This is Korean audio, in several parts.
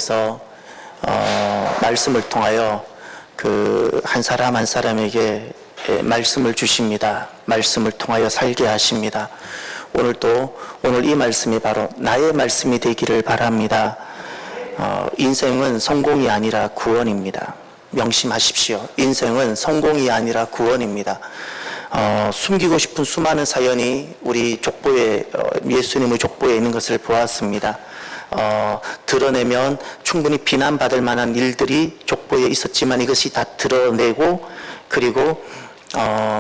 예수님께서 말씀을 통하여 그 한 사람 한 사람에게 말씀을 주십니다. 말씀을 통하여 살게 하십니다. 오늘 이 말씀이 바로 나의 말씀이 되기를 바랍니다. 인생은 성공이 아니라 구원입니다. 명심하십시오. 인생은 성공이 아니라 구원입니다. 숨기고 싶은 수많은 사연이 우리 족보에, 예수님의 족보에 있는 것을 보았습니다. 드러내면 충분히 비난받을 만한 일들이 족보에 있었지만 이것이 다 드러내고 그리고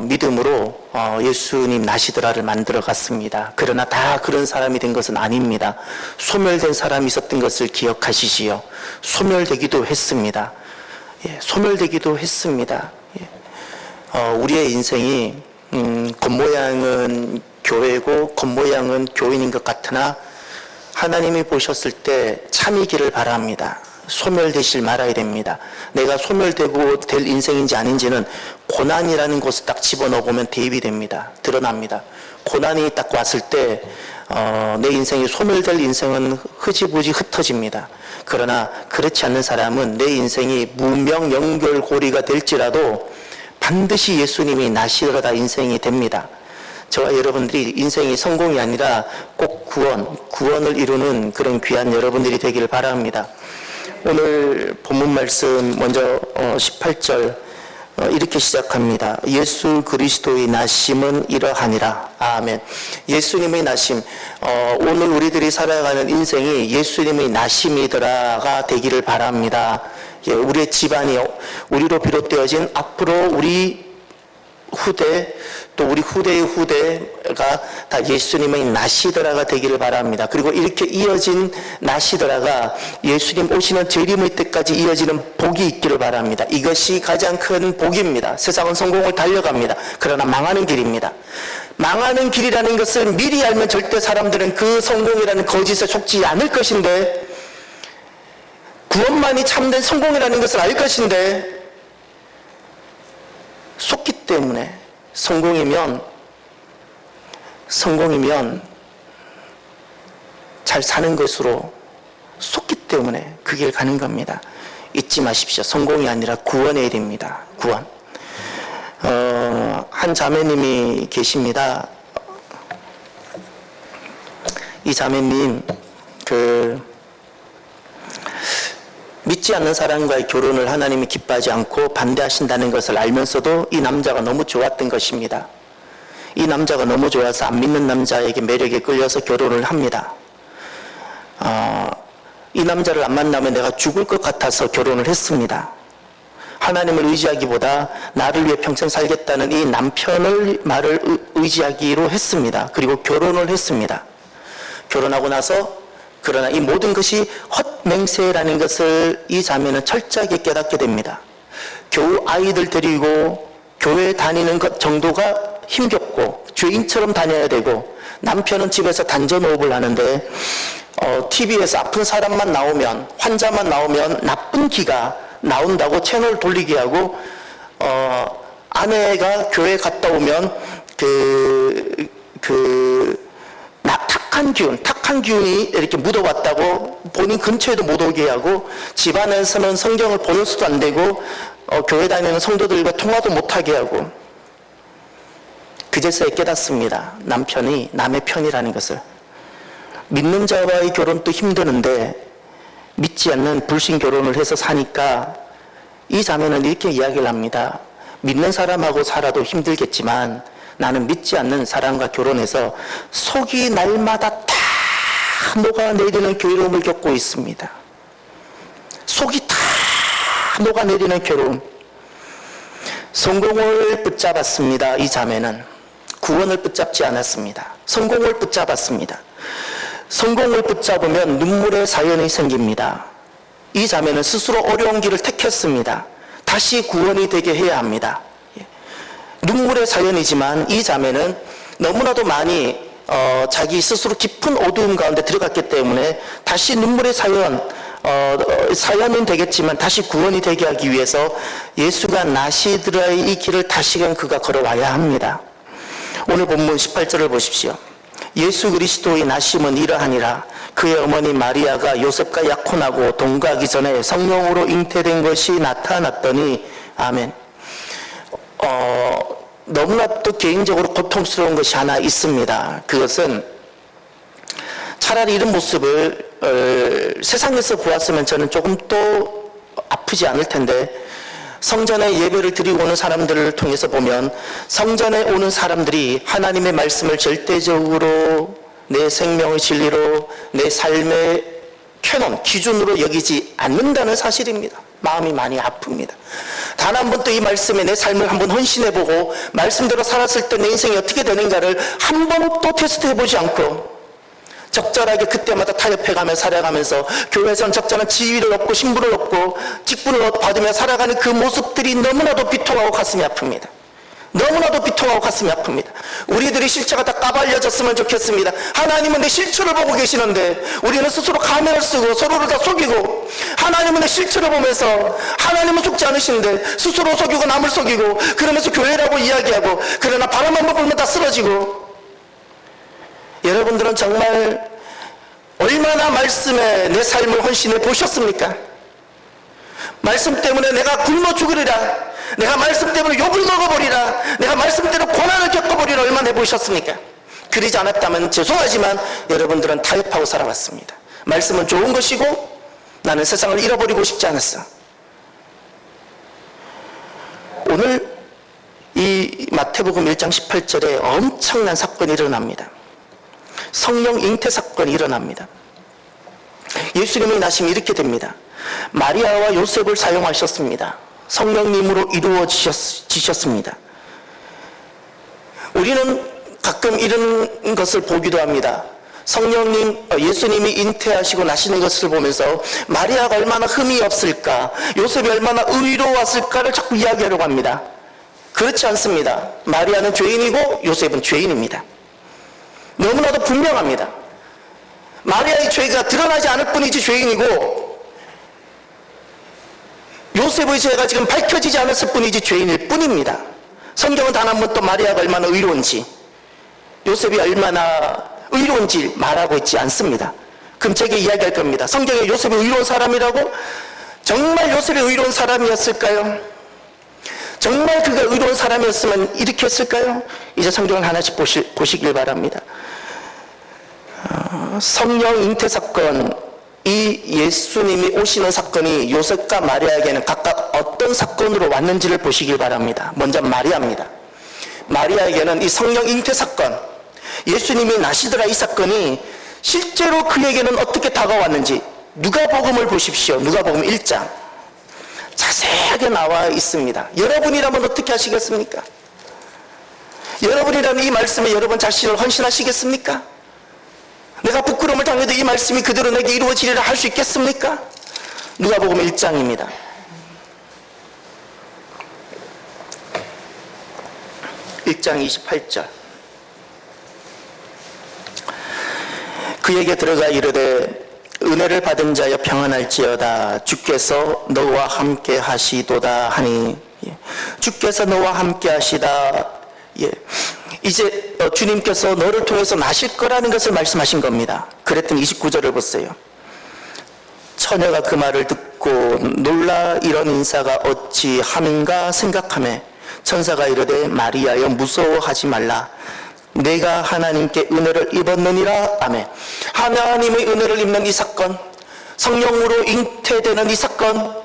믿음으로 예수님 나시더라를 만들어 갔습니다. 그러나 다 그런 사람이 된 것은 아닙니다. 소멸된 사람이 있었던 것을 기억하시지요. 소멸되기도 했습니다. 예, 소멸되기도 했습니다. 예. 우리의 인생이 겉모양은 교회고 겉모양은 교인인 것 같으나 하나님이 보셨을 때 참이기를 바랍니다. 소멸되실 말아야 됩니다. 내가 소멸되고 될 인생인지 아닌지는 고난이라는 곳을 딱 집어넣으면 대입이 됩니다. 드러납니다. 고난이 딱 왔을 때 내 인생이 소멸될 인생은 흐지부지 흩어집니다. 그러나 그렇지 않는 사람은 내 인생이 무명 연결고리가 될지라도 반드시 예수님이 나시더라 인생이 됩니다. 저와 여러분들이 인생이 성공이 아니라 꼭 구원을 이루는 그런 귀한 여러분들이 되기를 바랍니다. 오늘 본문 말씀 먼저 18절 이렇게 시작합니다. 예수 그리스도의 나심은 이러하니라. 아멘. 예수님의 나심, 오늘 우리들이 살아가는 인생이 예수님의 나심이더라가 되기를 바랍니다. 예, 우리의 집안이 우리로 비롯되어진 앞으로 우리 후대 또 우리 후대의 후대가 다 예수님의 나시더라가 되기를 바랍니다. 그리고 이렇게 이어진 나시더라가 예수님 오시는 재림의 때까지 이어지는 복이 있기를 바랍니다. 이것이 가장 큰 복입니다. 세상은 성공을 달려갑니다. 그러나 망하는 길입니다. 망하는 길이라는 것을 미리 알면 절대 사람들은 그 성공이라는 거짓에 속지 않을 것인데, 구원만이 참된 성공이라는 것을 알 것인데 속기 때문에 성공이면 잘 사는 것으로 속기 때문에 그 길 가는 겁니다. 잊지 마십시오. 성공이 아니라 구원의 일입니다. 구원. 한 자매님이 계십니다. 이 자매님 믿지 않는 사람과의 결혼을 하나님이 기뻐하지 않고 반대하신다는 것을 알면서도 이 남자가 너무 좋았던 것입니다. 이 남자가 너무 좋아서 안 믿는 남자에게 매력에 끌려서 결혼을 합니다. 이 남자를 안 만나면 내가 죽을 것 같아서 결혼을 했습니다. 하나님을 의지하기보다 나를 위해 평생 살겠다는 이 남편의 말을 의지하기로 했습니다. 그리고 결혼을 했습니다. 결혼하고 나서 그러나 이 모든 것이 헛맹세라는 것을 이 자매는 철저하게 깨닫게 됩니다. 겨우 아이들 데리고 교회 다니는 것 정도가 힘겹고 죄인처럼 다녀야 되고, 남편은 집에서 단전호흡을 하는데 TV에서 아픈 사람만 나오면, 환자만 나오면 나쁜 기가 나온다고 채널 돌리게 하고, 아내가 교회 갔다 오면 탁한 기운이 이렇게 묻어왔다고 본인 근처에도 못 오게 하고, 집안에서는 성경을 보는 수도 안 되고, 교회 다니는 성도들과 통화도 못하게 하고, 그제서야 깨닫습니다. 남편이 남의 편이라는 것을. 믿는 자와의 결혼도 힘드는데 믿지 않는 불신 결혼을 해서 사니까 이 자매는 이렇게 이야기를 합니다. 믿는 사람하고 살아도 힘들겠지만 나는 믿지 않는 사람과 결혼해서 속이 날마다 다 녹아내리는 괴로움을 겪고 있습니다. 속이 다 녹아내리는 괴로움. 성공을 붙잡았습니다. 이 자매는 구원을 붙잡지 않았습니다. 성공을 붙잡았습니다. 성공을 붙잡으면 눈물의 사연이 생깁니다. 이 자매는 스스로 어려운 길을 택했습니다. 다시 구원이 되게 해야 합니다. 눈물의 사연이지만 이 자매는 너무나도 많이 자기 스스로 깊은 어두움 가운데 들어갔기 때문에 다시 눈물의 사연은 되겠지만 다시 구원이 되게 하기 위해서 예수가 나시드라의 이 길을 다시금 그가 걸어와야 합니다. 오늘 본문 18절을 보십시오. 예수 그리스도의 나심은 이러하니라. 그의 어머니 마리아가 요셉과 약혼하고 동거하기 전에 성령으로 잉태된 것이 나타났더니 아멘. 너무나도 개인적으로 고통스러운 것이 하나 있습니다. 그것은 차라리 이런 모습을 세상에서 보았으면 저는 조금 또 아프지 않을 텐데, 성전에 예배를 드리고 오는 사람들을 통해서 보면 성전에 오는 사람들이 하나님의 말씀을 절대적으로 내 생명의 진리로 내 삶의 캐논, 기준으로 여기지 않는다는 사실입니다. 마음이 많이 아픕니다. 단 한 번도 이 말씀에 내 삶을 한번 헌신해보고 말씀대로 살았을 때 내 인생이 어떻게 되는가를 한 번도 테스트해보지 않고 적절하게 그때마다 타협해가며 살아가면서 교회에서는 적절한 지위를 얻고 신분을 얻고 직분을 받으며 살아가는 그 모습들이 너무나도 비통하고 가슴이 아픕니다. 너무나도 비통하고 가슴이 아픕니다. 우리들의 실체가 다 까발려졌으면 좋겠습니다. 하나님은 내 실체를 보고 계시는데 우리는 스스로 가면을 쓰고 서로를 다 속이고, 하나님은 내 실체를 보면서 하나님은 속지 않으시는데 스스로 속이고 남을 속이고 그러면서 교회라고 이야기하고, 그러나 바람 한번 불면 다 쓰러지고. 여러분들은 정말 얼마나 말씀에 내 삶을 헌신해 보셨습니까? 말씀 때문에 내가 굶어 죽으리라, 내가 말씀 때문에 욕을 먹어버리라, 내가 말씀대로 고난을 겪어버리라 얼마나 해보셨습니까? 그러지 않았다면 죄송하지만 여러분들은 타협하고 살아왔습니다. 말씀은 좋은 것이고 나는 세상을 잃어버리고 싶지 않았어. 오늘 이 마태복음 1장 18절에 엄청난 사건이 일어납니다. 성령 잉태 사건이 일어납니다. 예수님의 나심이 이렇게 됩니다. 마리아와 요셉을 사용하셨습니다. 성령님으로 이루어지셨습니다. 우리는 가끔 이런 것을 보기도 합니다. 예수님이 잉태하시고 나시는 것을 보면서 마리아가 얼마나 흠이 없을까, 요셉이 얼마나 의로웠을까를 자꾸 이야기하려고 합니다. 그렇지 않습니다. 마리아는 죄인이고 요셉은 죄인입니다. 너무나도 분명합니다. 마리아의 죄가 드러나지 않을 뿐이지 죄인이고, 요셉의 죄가 지금 밝혀지지 않았을 뿐이지 죄인일 뿐입니다. 성경은 단 한 번 또 마리아가 얼마나 의로운지, 요셉이 얼마나 의로운지 말하고 있지 않습니다. 그럼 제게 이야기할 겁니다. 성경에 요셉이 의로운 사람이라고? 정말 요셉이 의로운 사람이었을까요? 정말 그가 의로운 사람이었으면 이렇게 했을까요? 이제 성경을 하나씩 보시길 바랍니다. 성령 잉태 사건, 이 예수님이 오시는 사건이 요셉과 마리아에게는 각각 어떤 사건으로 왔는지를 보시길 바랍니다. 먼저 마리아입니다. 마리아에게는 이 성령 잉태 사건, 예수님이 나시더라 이 사건이 실제로 그에게는 어떻게 다가왔는지 누가복음을 보십시오. 누가복음 1장 자세하게 나와 있습니다. 여러분이라면 어떻게 하시겠습니까? 여러분이라면 이 말씀에 여러분 자신을 헌신하시겠습니까? 내가 부끄러움을 당해도 이 말씀이 그대로 내게 이루어지리라 할 수 있겠습니까? 누가복음 1장입니다. (1장 28절) 그에게 들어가 이르되 은혜를 받은 자여 평안할지어다. 주께서 너와 함께 하시도다 하니. 주께서 너와 함께 하시다. 이제 주님께서 너를 통해서 나실 거라는 것을 말씀하신 겁니다. 그랬더니 29절을 보세요. 처녀가 그 말을 듣고 놀라 이런 인사가 어찌 함인가 생각하매 천사가 이르되 마리아여 무서워하지 말라. 내가 하나님께 은혜를 입었느니라. 아멘. 하나님의 은혜를 입는 이 사건, 성령으로 잉태되는 이 사건,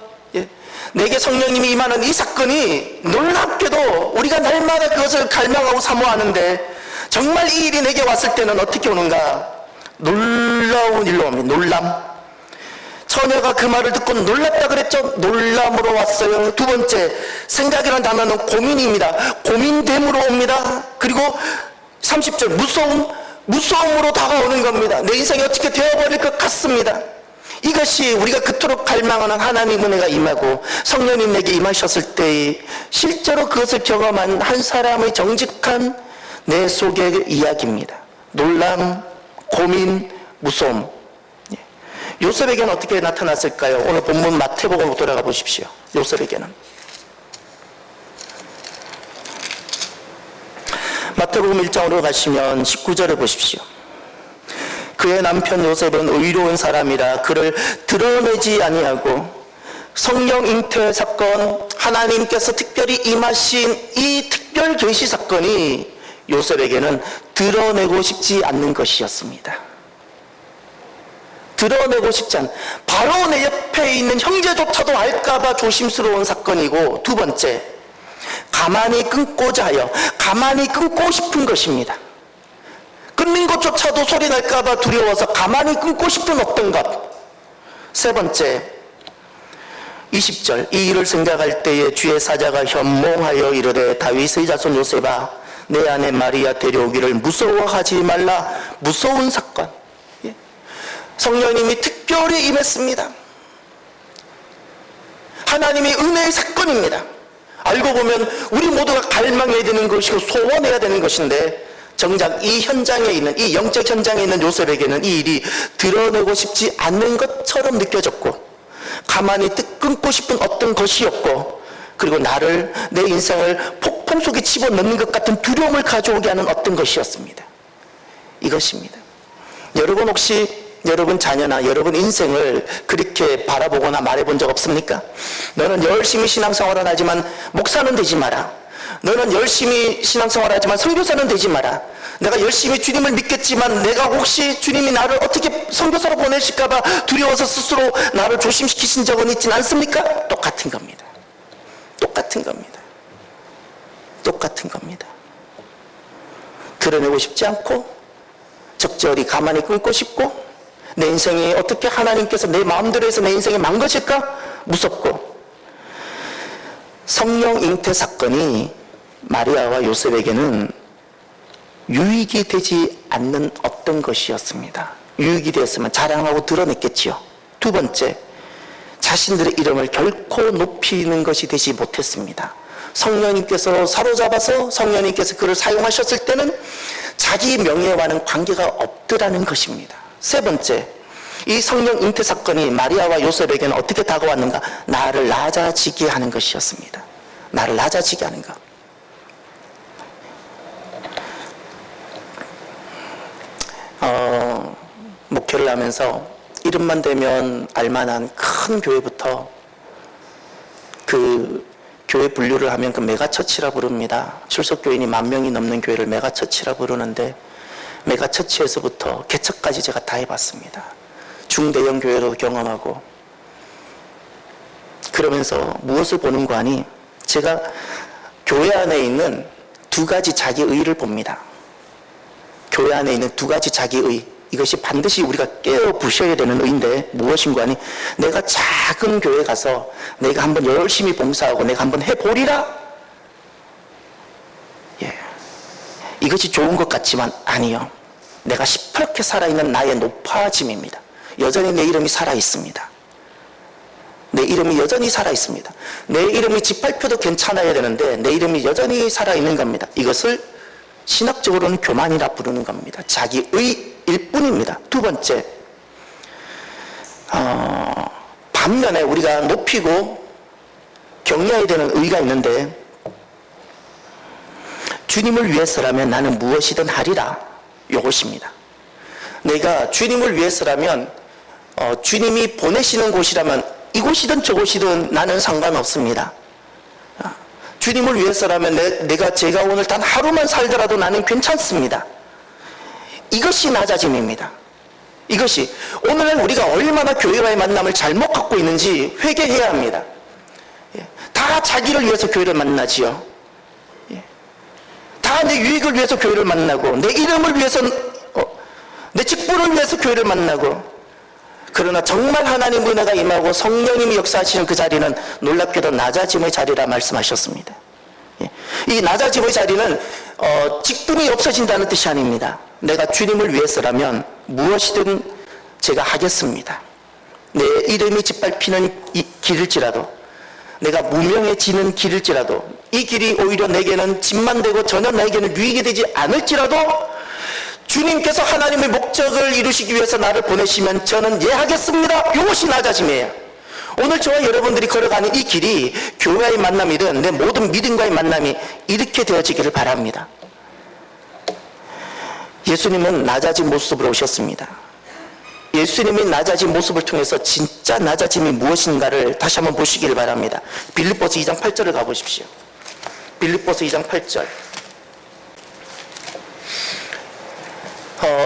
내게 성령님이 임하는 이 사건이 놀랍게도 우리가 날마다 그것을 갈망하고 사모하는데, 정말 이 일이 내게 왔을 때는 어떻게 오는가? 놀라운 일로 옵니다. 놀람. 처녀가 그 말을 듣고 놀랐다 그랬죠? 놀람으로 왔어요. 두 번째, 생각이라는 단어는 고민입니다. 고민됨으로 옵니다. 그리고 30절, 무서움으로 다가오는 겁니다. 내 인생이 어떻게 되어버릴 것 같습니다. 이것이 우리가 그토록 갈망하는 하나님의 은혜가 임하고 성령님 내게 임하셨을 때 실제로 그것을 경험한 한 사람의 정직한 내 속의 이야기입니다. 놀람, 고민, 무서움. 요셉에게는 어떻게 나타났을까요? 오늘 본문 마태복음으로 돌아가 보십시오. 요셉에게는 마태복음 1장으로 가시면 19절을 보십시오. 그의 남편 요셉은 의로운 사람이라 그를 드러내지 아니하고 성령 잉태 사건, 하나님께서 특별히 임하신 이 특별 계시 사건이 요셉에게는 드러내고 싶지 않는 것이었습니다. 드러내고 싶지 않은, 바로 내 옆에 있는 형제조차도 알까봐 조심스러운 사건이고, 두 번째, 가만히 끊고자 하여 가만히 끊고 싶은 것입니다. 끊는 것조차도 소리 날까봐 두려워서 가만히 끊고 싶은 어떤 것. 세 번째, 20절, 이 일을 생각할 때에 주의 사자가 현몽하여 이르되 다윗의 자손 요셉아 내 아내 마리아 데려오기를 무서워하지 말라. 무서운 사건. 성령님이 특별히 임했습니다. 하나님의 은혜의 사건입니다. 알고 보면 우리 모두가 갈망해야 되는 것이고 소원해야 되는 것인데, 정작 이 현장에 있는, 이 영적 현장에 있는 요셉에게는 이 일이 드러내고 싶지 않는 것처럼 느껴졌고, 가만히 끊고 싶은 어떤 것이었고, 그리고 나를, 내 인생을 폭풍 속에 집어넣는 것 같은 두려움을 가져오게 하는 어떤 것이었습니다. 이것입니다. 여러분 혹시 여러분 자녀나 여러분 인생을 그렇게 바라보거나 말해본 적 없습니까? 너는 열심히 신앙생활을 하지만 목사는 되지 마라. 너는 열심히 신앙생활을 하지만 선교사는 되지 마라. 내가 열심히 주님을 믿겠지만 내가 혹시 주님이 나를 어떻게 선교사로 보내실까봐 두려워서 스스로 나를 조심시키신 적은 있진 않습니까? 똑같은 겁니다. 똑같은 겁니다. 똑같은 겁니다. 드러내고 싶지 않고 적절히 가만히 끊고 싶고, 내 인생이 어떻게 하나님께서 내 마음대로 해서 내 인생이 망가질까? 무섭고. 성령 잉태 사건이 마리아와 요셉에게는 유익이 되지 않는 어떤 것이었습니다. 유익이 되었으면 자랑하고 드러냈겠지요. 두 번째, 자신들의 이름을 결코 높이는 것이 되지 못했습니다. 성령님께서 사로잡아서 성령님께서 그를 사용하셨을 때는 자기 명예와는 관계가 없더라는 것입니다. 세 번째, 이 성령 잉태 사건이 마리아와 요셉에게는 어떻게 다가왔는가? 나를 낮아지게 하는 것이었습니다. 나를 낮아지게 하는 것. 목회를 하면서 이름만 대면 알만한 큰 교회부터, 그 교회 분류를 하면 그 메가처치라 부릅니다. 출석교인이 10,000명이 넘는 교회를 메가처치라 부르는데, 메가처치에서부터 개척까지 제가 다 해봤습니다. 중대형 교회도 경험하고. 그러면서 무엇을 보는 거 아니? 제가 교회 안에 있는 두 가지 자기의를 봅니다. 교회 안에 있는 두 가지 자기의, 이것이 반드시 우리가 깨어 부셔야 되는 의인데 무엇인가 하니, 내가 작은 교회 가서 내가 한번 열심히 봉사하고 내가 한번 해보리라. 이것이 좋은 것 같지만 아니요. 내가 시퍼렇게 살아있는 나의 높아짐입니다. 여전히 내 이름이 살아있습니다. 내 이름이 여전히 살아있습니다. 내 이름이 짓밟혀도 괜찮아야 되는데 내 이름이 여전히 살아있는 겁니다. 이것을 신학적으로는 교만이라 부르는 겁니다. 자기의일 뿐입니다. 두 번째, 반면에 우리가 높이고 격려해야 되는 의가 있는데, 주님을 위해서라면 나는 무엇이든 하리라. 이것입니다. 내가 주님을 위해서라면, 주님이 보내시는 곳이라면 이곳이든 저곳이든 나는 상관없습니다. 주님을 위해서라면 제가 오늘 단 하루만 살더라도 나는 괜찮습니다. 이것이 낮아짐입니다. 이것이 오늘날 우리가 얼마나 교회와의 만남을 잘못 갖고 있는지 회개해야 합니다. 다 자기를 위해서 교회를 만나지요. 다 내 유익을 위해서 교회를 만나고, 내 이름을 위해서, 내 직분을 위해서 교회를 만나고, 그러나 정말 하나님 은혜가 임하고 성령님이 역사하시는 그 자리는 놀랍게도 낮아짐의 자리라 말씀하셨습니다. 이 낮아짐의 자리는 직분이 없어진다는 뜻이 아닙니다. 내가 주님을 위해서라면 무엇이든 제가 하겠습니다. 내 이름이 짓밟히는 이 길일지라도, 내가 무명해지는 길일지라도, 이 길이 오히려 내게는 짐만 되고 전혀 나에게는 유익이 되지 않을지라도 주님께서 하나님의 목적을 이루시기 위해서 나를 보내시면 저는 예 하겠습니다. 이것이 낮아짐이에요. 오늘 저와 여러분들이 걸어가는 이 길이 교회와의 만남이든 내 모든 믿음과의 만남이 이렇게 되어지기를 바랍니다. 예수님은 낮아진 모습으로 오셨습니다. 예수님의 낮아진 모습을 통해서 진짜 낮아짐이 무엇인가를 다시 한번 보시길 바랍니다. 빌립보서 2장 8절을 가보십시오. 빌립보서 2장 8절.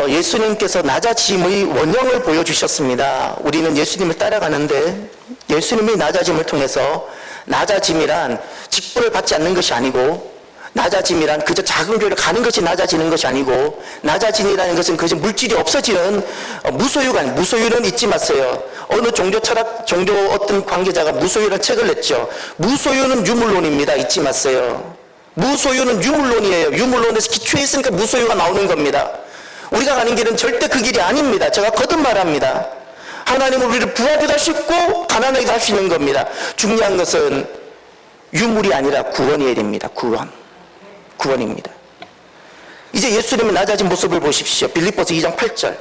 예수님께서 낮아짐의 원형을 보여주셨습니다. 우리는 예수님을 따라가는데 예수님의 낮아짐을 통해서 낮아짐이란 직분을 받지 않는 것이 아니고, 낮아짐이란 그저 작은 교회를 가는 것이 낮아지는 것이 아니고, 낮아짐이라는 것은 그저 물질이 없어지는 무소유가 아니에요. 무소유는 잊지 마세요. 어느 종교 어떤 관계자가 무소유라는 책을 냈죠. 무소유는 유물론입니다. 잊지 마세요. 무소유는 유물론이에요. 유물론에서 기초에 있으니까 무소유가 나오는 겁니다. 우리가 가는 길은 절대 그 길이 아닙니다. 제가 거듭 말합니다. 하나님은 우리를 부하게도 할 수 있고 가난하게도 할 수 있는 겁니다. 중요한 것은 유물이 아니라 구원이어야 됩니다. 구원입니다. 이제 예수님의 낮아진 모습을 보십시오. 빌립보서 2장 8절.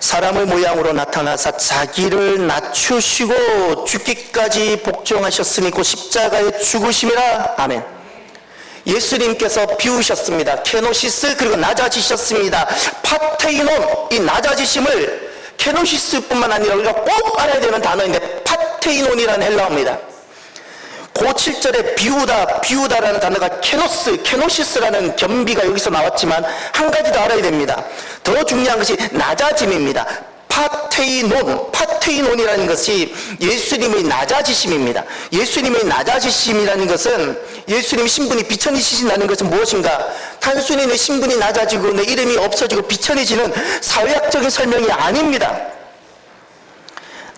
사람의 모양으로 나타나사 자기를 낮추시고 죽기까지 복종하셨으니 곧 십자가에 죽으심이라. 아멘. 예수님께서 비우셨습니다. 케노시스, 그리고 낮아지셨습니다. 파테이논, 이 낮아지심을 케노시스뿐만 아니라 우리가 꼭 알아야 되는 단어인데 파테이논이라는 헬라어입니다. 그 7절에 비우다라는 단어가 케노시스라는 겸비가 여기서 나왔지만 한 가지 더 알아야 됩니다. 더 중요한 것이 낮아짐입니다. 파테이논이라는 것이 예수님의 낮아지심입니다. 예수님의 낮아지심이라는 것은 예수님의 신분이 비천해지신다는 것은 무엇인가? 단순히 내 신분이 낮아지고 내 이름이 없어지고 비천해지는 사회학적인 설명이 아닙니다.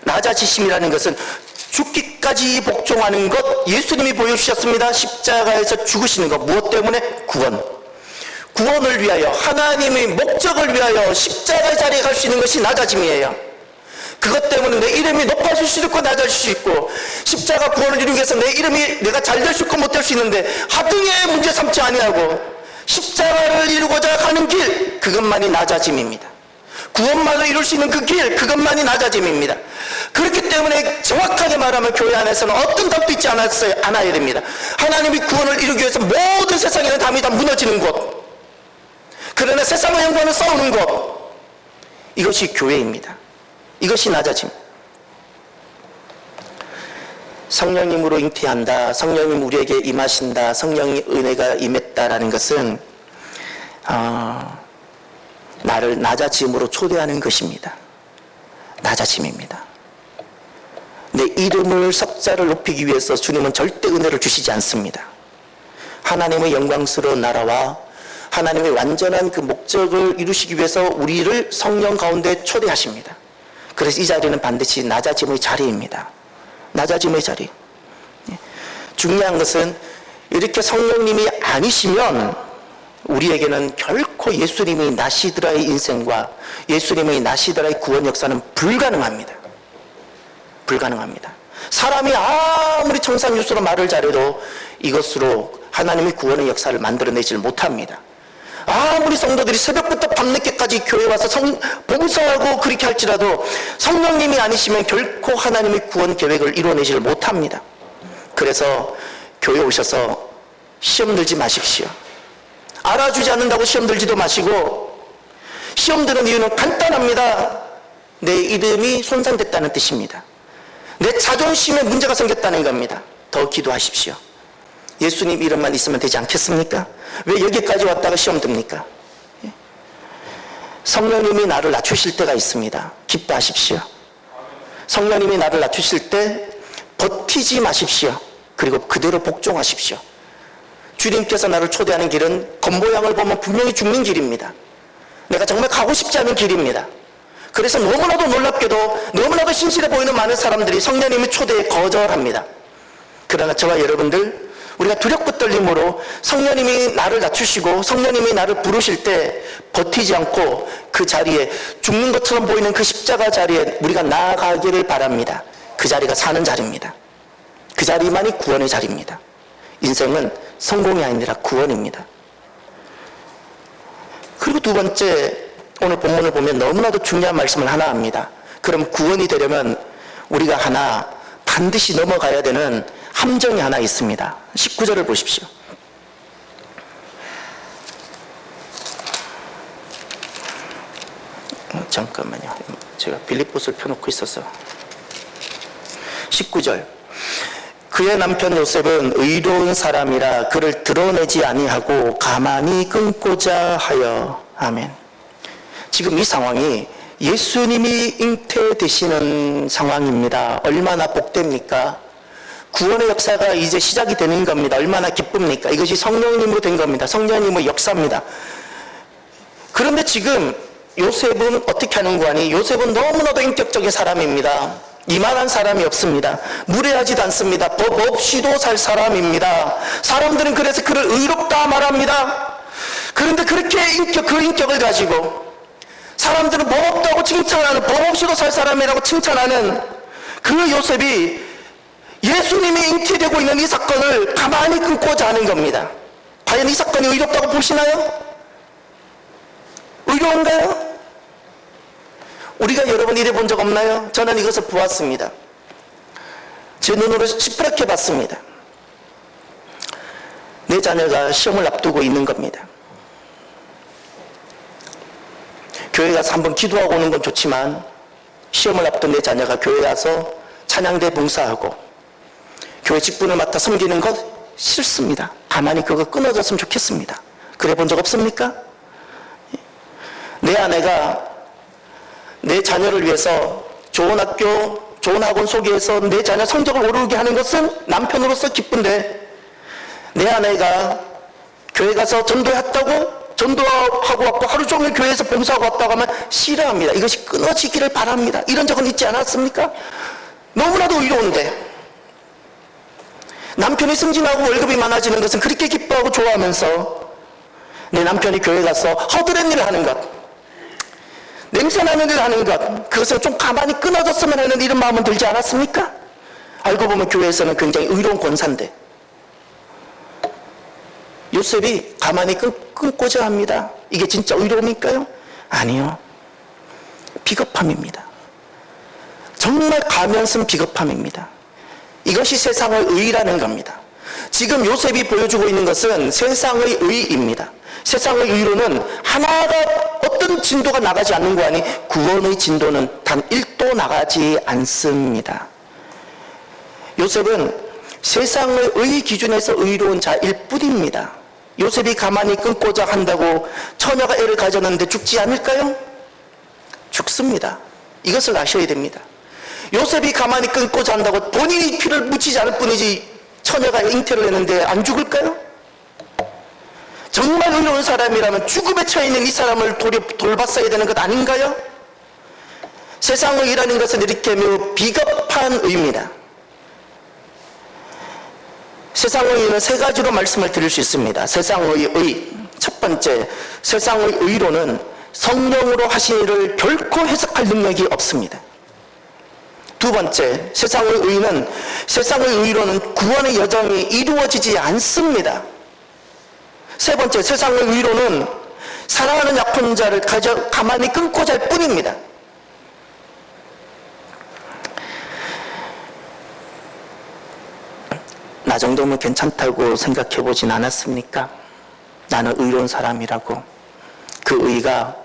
낮아지심이라는 것은 죽기까지 복종하는 것, 예수님이 보여주셨습니다. 십자가에서 죽으시는 것. 무엇 때문에? 구원을 위하여, 하나님의 목적을 위하여 십자가의 자리에 갈 수 있는 것이 낮아짐이에요. 그것 때문에 내 이름이 높아질 수 있고 낮아질 수 있고, 십자가 구원을 이루기 위해서 내 이름이 내가 잘 될 수 있고 못 될 수 있는데 하등의 문제 삼지 아니하고 십자가를 이루고자 가는 길, 그것만이 낮아짐입니다. 구원만을 이룰 수 있는 그 길, 그것만이 낮아짐입니다. 그렇기 때문에 정확하게 말하면 교회 안에서는 어떤 답도 있지 않아야 됩니다. 하나님이 구원을 이루기 위해서 모든 세상에는 담이 다 무너지는 곳, 그러나 세상의 형과는 싸우는 것, 이것이 교회입니다. 이것이 낮아짐. 성령님으로 잉태한다, 성령님 우리에게 임하신다, 성령의 은혜가 임했다라는 것은 나를 낮아짐으로 초대하는 것입니다. 낮아짐입니다. 내 이름을 석자를 높이기 위해서 주님은 절대 은혜를 주시지 않습니다. 하나님의 영광스러운 나라와 하나님의 완전한 그 목적을 이루시기 위해서 우리를 성령 가운데 초대하십니다. 그래서 이 자리는 반드시 낮아짐의 자리입니다. 낮아짐의 자리. 중요한 것은 이렇게 성령님이 아니시면 우리에게는 결코 예수님의 나시드라의 인생과 예수님의 나시드라의 구원 역사는 불가능합니다. 사람이 아무리 청산유수로 말을 잘해도 이것으로 하나님의 구원의 역사를 만들어내질 못합니다. 아무리 성도들이 새벽부터 밤늦게까지 교회 와서 봉사하고 그렇게 할지라도 성령님이 아니시면 결코 하나님의 구원 계획을 이루어내질 못합니다. 그래서 교회 오셔서 시험 들지 마십시오. 알아주지 않는다고 시험 들지도 마시고, 시험 드는 이유는 간단합니다. 내 이름이 손상됐다는 뜻입니다. 내 자존심에 문제가 생겼다는 겁니다. 더 기도하십시오. 예수님 이름만 있으면 되지 않겠습니까? 왜 여기까지 왔다가 시험 듭니까? 성령님이 나를 낮추실 때가 있습니다. 기뻐하십시오. 성령님이 나를 낮추실 때 버티지 마십시오. 그리고 그대로 복종하십시오. 주님께서 나를 초대하는 길은 겉모양을 보면 분명히 죽는 길입니다. 내가 정말 가고 싶지 않은 길입니다. 그래서 너무나도 놀랍게도 너무나도 신실해 보이는 많은 사람들이 성령님의 초대에 거절합니다. 그러나 저와 여러분들, 우리가 두렵고 떨림으로 성령님이 나를 낮추시고 성령님이 나를 부르실 때 버티지 않고 그 자리에, 죽는 것처럼 보이는 그 십자가 자리에 우리가 나아가기를 바랍니다. 그 자리가 사는 자리입니다. 그 자리만이 구원의 자리입니다. 인생은 성공이 아니라 구원입니다. 그리고 두 번째, 오늘 본문을 보면 너무나도 중요한 말씀을 하나 합니다. 그럼 구원이 되려면 우리가 하나 반드시 넘어가야 되는 함정이 하나 있습니다. 19절을 보십시오. 잠깐만요. 제가 빌립보서를 펴놓고 있어서. 19절. 그의 남편 요셉은 의로운 사람이라 그를 드러내지 아니하고 가만히 끊고자 하여. 아멘. 지금 이 상황이 예수님이 잉태되시는 상황입니다. 얼마나 복됩니까? 구원의 역사가 이제 시작이 되는 겁니다. 얼마나 기쁩니까? 이것이 성령님으로 된 겁니다. 성령님의 역사입니다. 그런데 지금 요셉은 어떻게 하는 거 아니? 요셉은 너무나도 인격적인 사람입니다. 이만한 사람이 없습니다. 무례하지도 않습니다. 법 없이도 살 사람입니다. 사람들은 그래서 그를 의롭다 말합니다. 그런데 그렇게 그 인격을 가지고 사람들은 법 없다고 칭찬하는, 법 없이도 살 사람이라고 칭찬하는 그 요셉이 예수님이 잉태되고 있는 이 사건을 가만히 끊고자 하는 겁니다. 과연 이 사건이 의롭다고 보시나요? 의로운가요? 우리가 여러분 이래 본 적 없나요? 저는 이것을 보았습니다. 제 눈으로 시퍼렇게 봤습니다. 내 자녀가 시험을 앞두고 있는 겁니다. 교회 가서 한번 기도하고 오는 건 좋지만 시험을 앞둔 내 자녀가 교회 가서 찬양대 봉사하고 교회 직분을 맡아 섬기는 것 싫습니다. 가만히 그거 끊어졌으면 좋겠습니다. 그래 본 적 없습니까? 내 아내가 내 자녀를 위해서 좋은 학교, 좋은 학원 소개해서 내 자녀 성적을 오르게 하는 것은 남편으로서 기쁜데, 내 아내가 교회 가서 전도했다고, 전도하고 왔고 하루 종일 교회에서 봉사하고 왔다고 하면 싫어합니다. 이것이 끊어지기를 바랍니다. 이런 적은 있지 않았습니까? 너무나도 의로운데 남편이 승진하고 월급이 많아지는 것은 그렇게 기뻐하고 좋아하면서 내 남편이 교회 가서 허드렛 일을 하는 것, 냄새나는 일을 하는 것, 그것을 좀 가만히 끊어졌으면 하는 이런 마음은 들지 않았습니까? 알고 보면 교회에서는 굉장히 의로운 권사인데 요셉이 가만히 끊고자 합니다. 이게 진짜 의로움일까요? 아니요. 비겁함입니다. 정말 가면쓴 비겁함입니다. 이것이 세상의 의라는 겁니다. 지금 요셉이 보여주고 있는 것은 세상의 의입니다. 세상의 의로는 하나가 어떤 진도가 나가지 않는 거 아니 구원의 진도는 단 1도 나가지 않습니다. 요셉은 세상의 의 기준에서 의로운 자일 뿐입니다. 요셉이 가만히 끊고자 한다고 처녀가 애를 가졌는데 죽지 않을까요? 죽습니다. 이것을 아셔야 됩니다. 요셉이 가만히 끊고자 한다고 본인이 피를 묻히지 않을 뿐이지 처녀가 잉태를 했는데 안 죽을까요? 정말 의로운 사람이라면 죽음에 처해 있는 이 사람을 돌봤어야 되는 것 아닌가요? 세상의 의라는 것은 이렇게 매우 비겁한 의입니다. 세상의 의는 세 가지로 말씀을 드릴 수 있습니다. 세상의 의, 첫 번째, 세상의 의로는 성령으로 하신 일을 결코 해석할 능력이 없습니다. 두 번째, 세상의 의는, 세상의 의로는 구원의 여정이 이루어지지 않습니다. 세 번째, 세상의 의로는 사랑하는 약혼자를 가만히 끊고자 할 뿐입니다. 나 정도면 괜찮다고 생각해 보진 않았습니까? 나는 의로운 사람이라고. 그 의가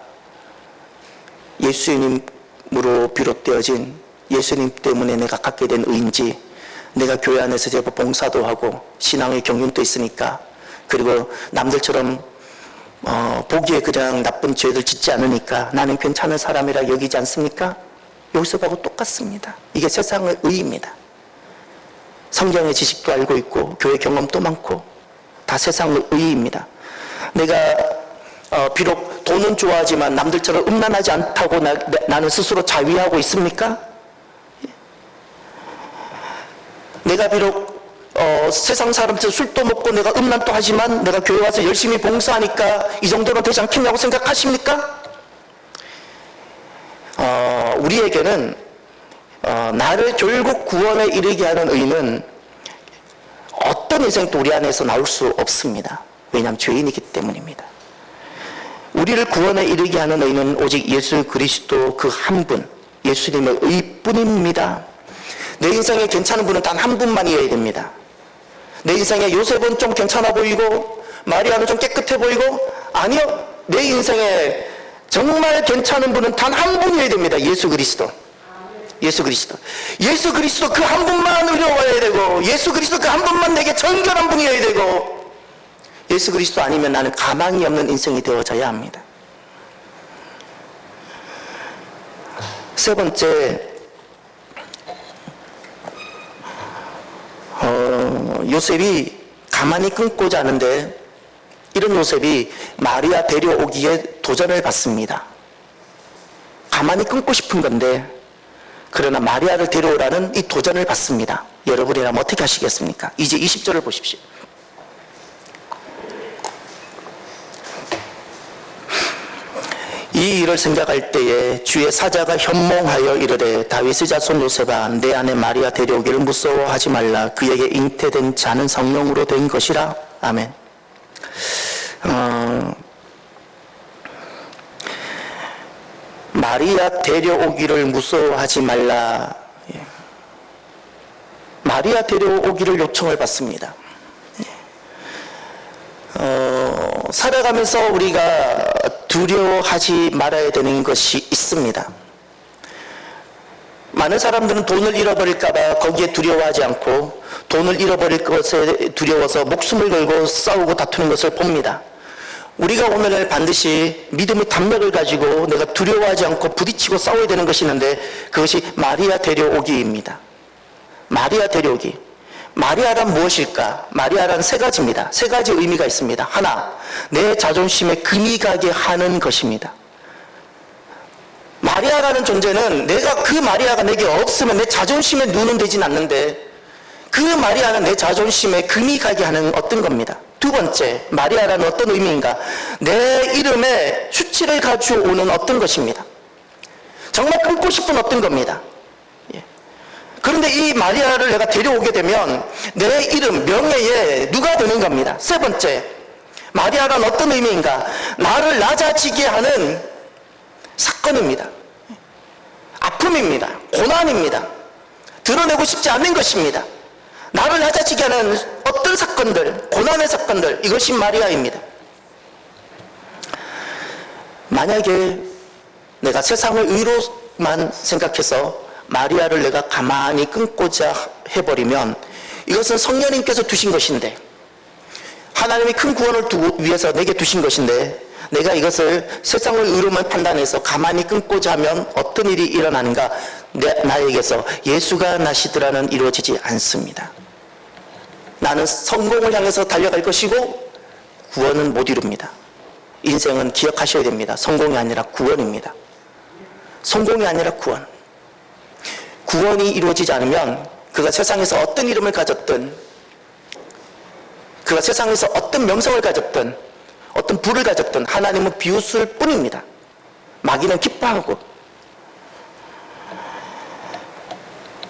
예수님으로 비롯되어진, 예수님 때문에 내가 갖게 된 의인지, 내가 교회 안에서 제법 봉사도 하고 신앙의 경륜도 있으니까, 그리고 남들처럼 보기에 그냥 나쁜 죄를 짓지 않으니까 나는 괜찮은 사람이라 여기지 않습니까? 요셉하고 똑같습니다. 이게 세상의 의입니다. 성경의 지식도 알고 있고 교회 경험도 많고 다 세상의 의입니다. 내가 비록 돈은 좋아하지만 남들처럼 음란하지 않다고 나는 스스로 자위하고 있습니까? 내가 비록 세상 사람들 술도 먹고 내가 음란도 하지만 내가 교회 와서 열심히 봉사하니까 이 정도는 되지 않겠냐고 생각하십니까? 우리에게는 나를 결국 구원에 이르게 하는 의는 어떤 인생도 우리 안에서 나올 수 없습니다. 왜냐하면 죄인이기 때문입니다. 우리를 구원에 이르게 하는 의는 오직 예수 그리스도 그 한 분, 예수님의 의뿐입니다. 내 인생에 괜찮은 분은 단 한 분만이어야 됩니다. 내 인생에 요셉은 좀 괜찮아 보이고 마리아는 좀 깨끗해 보이고, 아니요, 내 인생에 정말 괜찮은 분은 단 한 분이어야 됩니다. 예수 그리스도. 예수 그리스도. 예수 그리스도 그 한 분만 의뢰와야 되고, 예수 그리스도 그 한 분만 내게 정결한 분이어야 되고, 예수 그리스도 아니면 나는 가망이 없는 인생이 되어져야 합니다. 세 번째, 요셉이 가만히 끊고자 하는데, 이런 요셉이 마리아 데려오기에 도전을 받습니다. 가만히 끊고 싶은 건데, 그러나 마리아를 데려오라는 이 도전을 받습니다. 여러분이라면 어떻게 하시겠습니까? 이제 20절을 보십시오. 이 일을 생각할 때에 주의 사자가 현몽하여 이르되, 다윗의 자손 요셉아, 내 아내 마리아 데려오기를 무서워하지 말라. 그에게 잉태된 자는 성령으로 된 것이라. 아멘. 마리아 데려오기를 무서워하지 말라. 마리아 데려오기를 요청을 받습니다. 살아가면서 우리가 두려워하지 말아야 되는 것이 있습니다. 많은 사람들은 돈을 잃어버릴까봐 거기에 두려워하지 않고, 돈을 잃어버릴 것에 두려워서 목숨을 걸고 싸우고 다투는 것을 봅니다. 우리가 오늘 반드시 믿음의 담력을 가지고 내가 두려워하지 않고 부딪히고 싸워야 되는 것이 있는데, 그것이 마리아 데려오기입니다. 마리아 데려오기. 마리아란 무엇일까? 마리아란 세 가지입니다. 세 가지 의미가 있습니다. 하나, 내 자존심에 금이 가게 하는 것입니다. 마리아라는 존재는 내가 그 마리아가 내게 없으면 내 자존심에 눈은 되진 않는데, 그 마리아는 내 자존심에 금이 가게 하는 어떤 겁니다. 두 번째, 마리아라는 어떤 의미인가? 내 이름에 수치를 가져오는 어떤 것입니다. 정말 끊고 싶은 어떤 겁니다. 그런데 이 마리아를 내가 데려오게 되면 내 이름, 명예에 누가 되는 겁니다. 세 번째, 마리아란 어떤 의미인가? 나를 낮아지게 하는 사건입니다. 아픔입니다. 고난입니다. 드러내고 싶지 않는 것입니다. 나를 낮아지게 하는 어떤 사건들, 고난의 사건들, 이것이 마리아입니다. 만약에 내가 세상을 의로만 생각해서 마리아를 내가 가만히 끊고자 해버리면, 이것은 성령님께서 두신 것인데, 하나님이 큰 구원을 위해서 내게 두신 것인데, 내가 이것을 세상을 의로만 판단해서 가만히 끊고자 하면 어떤 일이 일어나는가? 나에게서 예수가 나시더라는 이루어지지 않습니다. 나는 성공을 향해서 달려갈 것이고 구원은 못 이룹니다. 인생은 기억하셔야 됩니다. 성공이 아니라 구원입니다. 성공이 아니라 구원. 구원이 이루어지지 않으면 그가 세상에서 어떤 이름을 가졌든, 그가 세상에서 어떤 명성을 가졌든, 어떤 부를 가졌든 하나님은 비웃을 뿐입니다. 마귀는 기뻐하고.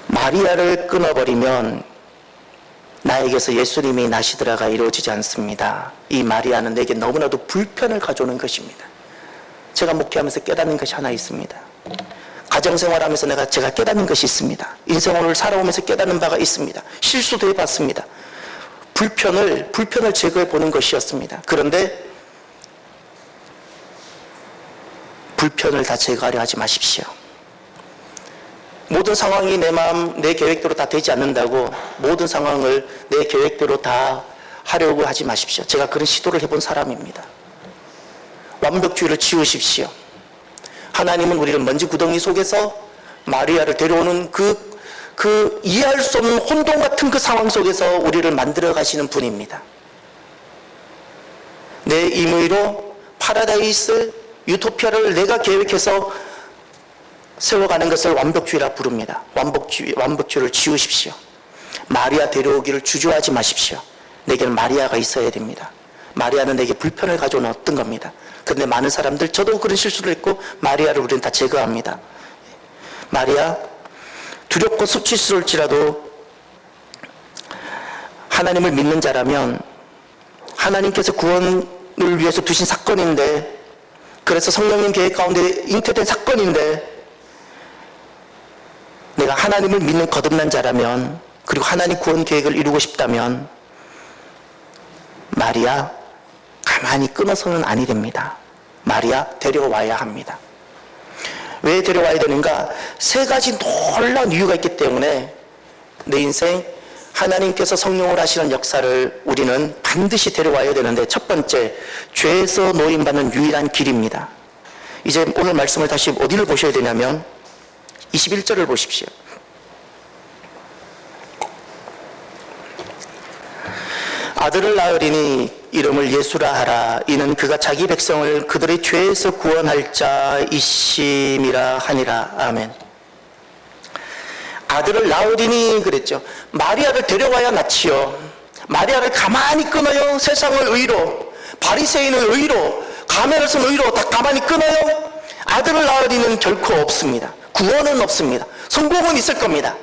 마리아를 끊어버리면 나에게서 예수님이 나시더라가 이루어지지 않습니다. 이 마리아는 내게 너무나도 불편을 가져오는 것입니다. 제가 목회하면서 깨닫는 것이 하나 있습니다. 가정생활하면서 제가 깨닫는 것이 있습니다. 인생을 살아오면서 깨닫는 바가 있습니다. 실수도 해봤습니다. 불편을 제거해 보는 것이었습니다. 그런데 불편을 다 제거하려 하지 마십시오. 모든 상황이 내 마음, 내 계획대로 다 되지 않는다고 모든 상황을 내 계획대로 다 하려고 하지 마십시오. 제가 그런 시도를 해본 사람입니다. 완벽주의를 지우십시오. 하나님은 우리를 먼지 구덩이 속에서 마리아를 데려오는 그 이해할 수 없는 혼돈 같은 그 상황 속에서 우리를 만들어 가시는 분입니다. 내 임의로 파라다이스, 유토피아를 내가 계획해서 세워가는 것을 완벽주의라 부릅니다. 완벽주의를 지우십시오. 마리아 데려오기를 주저하지 마십시오. 내게는 마리아가 있어야 됩니다. 마리아는 내게 불편을 가져오는 어떤 겁니다. 그런데 많은 사람들, 저도 그런 실수를 했고 마리아를 우리는 다 제거합니다. 마리아, 두렵고 수치스러울지라도 하나님을 믿는 자라면, 하나님께서 구원을 위해서 두신 사건인데, 그래서 성령님 계획 가운데 잉태된 사건인데, 내가 하나님을 믿는 거듭난 자라면, 그리고 하나님 구원 계획을 이루고 싶다면 마리아, 가만히 끊어서는 아니 됩니다. 마리아 데려와야 합니다. 왜 데려와야 되는가? 세 가지 놀라운 이유가 있기 때문에 내 인생 하나님께서 성령을 하시는 역사를 우리는 반드시 데려와야 되는데, 첫 번째, 죄에서 노임받는 유일한 길입니다. 이제 오늘 말씀을 다시 어디를 보셔야 되냐면 21절을 보십시오. 아들을 낳으리니 이름을 예수라 하라. 이는 그가 자기 백성을 그들의 죄에서 구원할 자이심이라 하니라. 아멘. 아들을 낳으리니 그랬죠. 마리아를 데려와야 낳지요. 마리아를 가만히 끊어요? 세상을 의로, 바리새인을 의로, 가면을 의로 다 가만히 끊어요? 아들을 낳으리는 결코 없습니다. 구원은 없습니다. 성공은 있을 겁니다.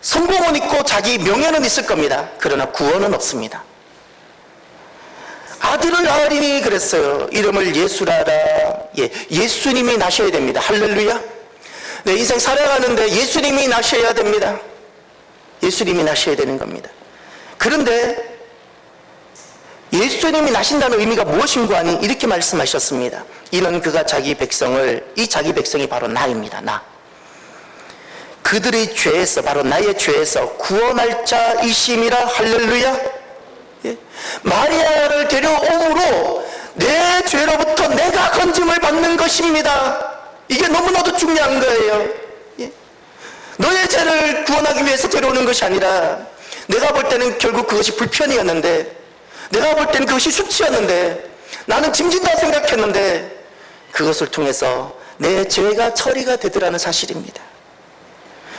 성공은 있고 자기 명예는 있을 겁니다. 그러나 구원은 없습니다. 아들을 낳으리니 그랬어요. 이름을 예수라라. 예수님이 나셔야 됩니다. 할렐루야. 내 인생 살아가는데 예수님이 나셔야 됩니다. 예수님이 나셔야 되는 겁니다. 그런데 예수님이 나신다는 의미가 무엇인고 하니 이렇게 말씀하셨습니다. 이는 그가 자기 백성을, 이 자기 백성이 바로 나입니다. 나. 그들의 죄에서, 바로 나의 죄에서 구원할 자이심이라. 할렐루야. 마리아를 데려옴으로 내 죄로부터 내가 건짐을 받는 것입니다. 이게 너무나도 중요한 거예요. 너의 죄를 구원하기 위해서 데려오는 것이 아니라, 내가 볼 때는 결국 그것이 불편이었는데, 내가 볼 때는 그것이 수치였는데, 나는 짐진다 생각했는데, 그것을 통해서 내 죄가 처리가 되더라는 사실입니다.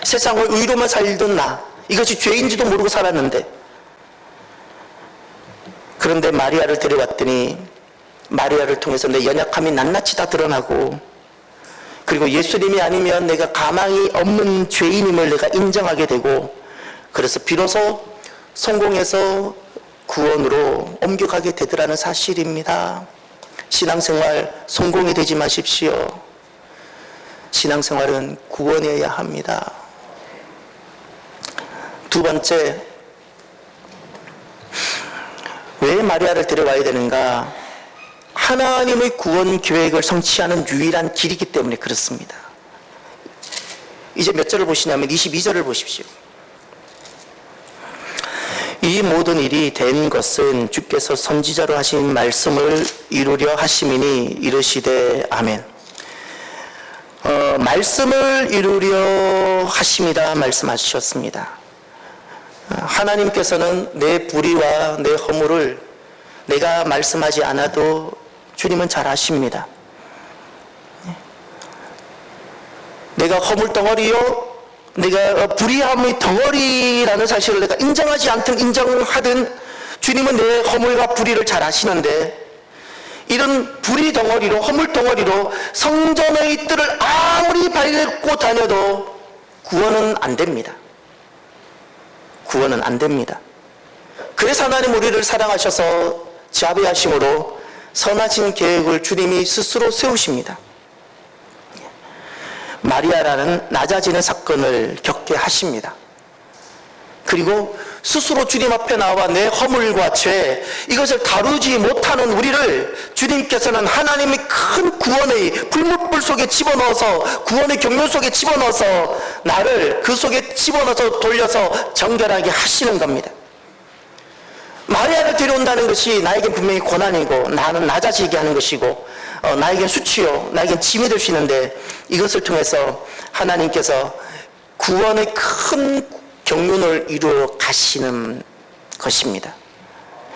세상을 의로만 살던 나, 이것이 죄인지도 모르고 살았는데, 그런데 마리아를 데려왔더니 마리아를 통해서 내 연약함이 낱낱이 다 드러나고, 그리고 예수님이 아니면 내가 가망이 없는 죄인임을 내가 인정하게 되고, 그래서 비로소 성공해서 구원으로 옮겨가게 되더라는 사실입니다. 신앙생활 성공이 되지 마십시오. 신앙생활은 구원해야 합니다. 두 번째, 왜 마리아를 데려와야 되는가? 하나님의 구원 계획을 성취하는 유일한 길이기 때문에 그렇습니다. 이제 몇 절을 보시냐면 22절을 보십시오. 이 모든 일이 된 것은 주께서 선지자로 하신 말씀을 이루려 하심이니 이르시되. 아멘. 말씀을 이루려 하심이다 말씀하셨습니다. 하나님께서는 내 불의와 내 허물을 내가 말씀하지 않아도 주님은 잘 아십니다. 내가 허물 덩어리요, 내가 불의함의 덩어리라는 사실을 내가 인정하지 않든 인정하든 주님은 내 허물과 불의를 잘 아시는데, 이런 불의 덩어리로, 허물 덩어리로 성전의 뜰을 아무리 밟고 다녀도 구원은 안 됩니다. 구원은 안 됩니다. 그래서 하나님 우리를 사랑하셔서 자비하심으로 선하신 계획을 주님이 스스로 세우십니다. 마리아라는 낮아지는 사건을 겪게 하십니다. 그리고 스스로 주님 앞에 나와 내 허물과 죄, 이것을 다루지 못하는 우리를 주님께서는 하나님의 큰 구원의 불못불 속에 집어넣어서, 구원의 경륜 속에 집어넣어서 나를 그 속에 집어넣어서 돌려서 정결하게 하시는 겁니다. 마리아를 데려온다는 것이 나에겐 분명히 고난이고, 나는 낮아지게 하는 것이고, 나에겐 수치요, 나에겐 짐이 될 수 있는데, 이것을 통해서 하나님께서 구원의 큰 경륜을 이루어 가시는 것입니다.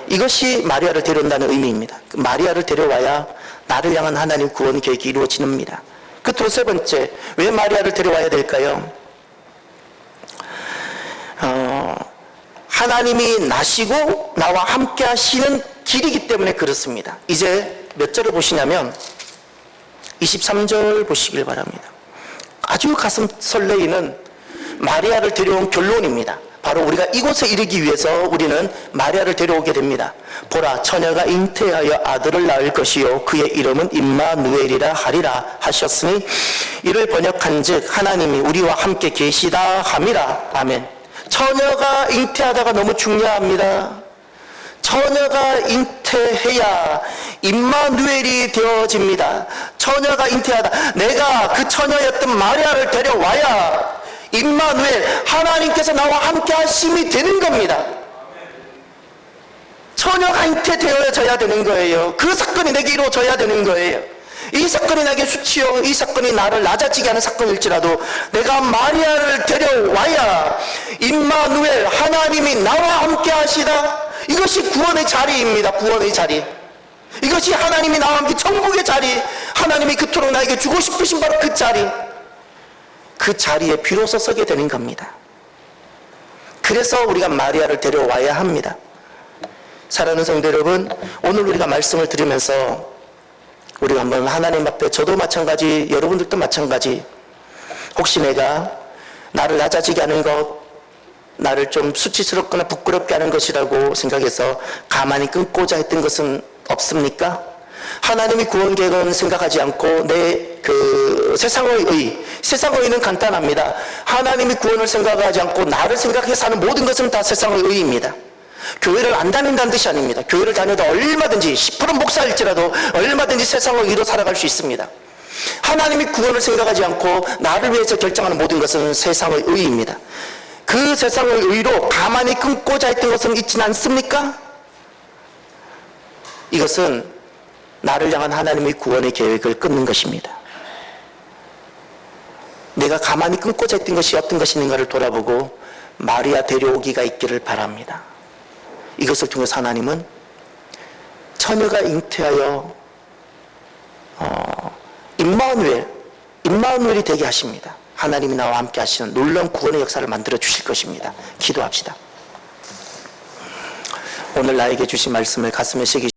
이것이 마리아를 데려온다는 의미입니다. 마리아를 데려와야 나를 향한 하나님 구원 계획이 이루어집니다. 끝으로 세 번째, 왜 마리아를 데려와야 될까요? 하나님이 나시고 나와 함께 하시는 길이기 때문에 그렇습니다. 이제 몇 절을 보시냐면 23절 보시길 바랍니다. 아주 가슴 설레이는 마리아를 데려온 결론입니다. 바로 우리가 이곳에 이르기 위해서 우리는 마리아를 데려오게 됩니다. 보라, 처녀가 잉태하여 아들을 낳을 것이요 그의 이름은 임마누엘이라 하리라 하셨으니, 이를 번역한즉 하나님이 우리와 함께 계시다 함이라. 아멘. 처녀가 잉태하다가 너무 중요합니다. 처녀가 잉태해야 임마누엘이 되어집니다. 처녀가 잉태하다. 내가 그 처녀였던 마리아를 데려와야 임마누엘, 하나님께서 나와 함께 하심이 되는 겁니다. 처녀가 잉태되어져야 되는 거예요. 그 사건이 내게 이루어져야 되는 거예요. 이 사건이 나에게 수치요, 이 사건이 나를 낮아지게 하는 사건일지라도 내가 마리아를 데려와야 임마누엘, 하나님이 나와 함께 하시다. 이것이 구원의 자리입니다. 구원의 자리. 이것이 하나님이 나와 함께 천국의 자리, 하나님이 그토록 나에게 주고 싶으신 바로 그 자리, 그 자리에 비로소 서게 되는 겁니다. 그래서 우리가 마리아를 데려와야 합니다. 사랑하는 성도 여러분, 오늘 우리가 말씀을 들으면서 우리가 한번 하나님 앞에, 저도 마찬가지, 여러분들도 마찬가지, 혹시 내가 나를 낮아지게 하는 것, 나를 좀 수치스럽거나 부끄럽게 하는 것이라고 생각해서 가만히 끊고자 했던 것은 없습니까? 하나님의 구원 계획은 생각하지 않고 내 세상의 의는 간단합니다. 하나님의 구원을 생각하지 않고 나를 생각해서 하는 모든 것은 다 세상의 의입니다. 교회를 안 다닌다는 뜻이 아닙니다. 교회를 다녀도 얼마든지 10% 목사일지라도 얼마든지 세상의 의로 살아갈 수 있습니다. 하나님의 구원을 생각하지 않고 나를 위해서 결정하는 모든 것은 세상의 의입니다. 그 세상의 의로 가만히 끊고자 했던 것은 있지는 않습니까? 이것은 나를 향한 하나님의 구원의 계획을 끊는 것입니다. 내가 가만히 끊고자 했던 것이 어떤 것이 있는가를 돌아보고 마리아 데려오기가 있기를 바랍니다. 이것을 통해서 하나님은 처녀가 잉태하여 임마누엘이 되게 하십니다. 하나님이 나와 함께 하시는 놀라운 구원의 역사를 만들어 주실 것입니다. 기도합시다. 오늘 나에게 주신 말씀을 가슴에 새기시고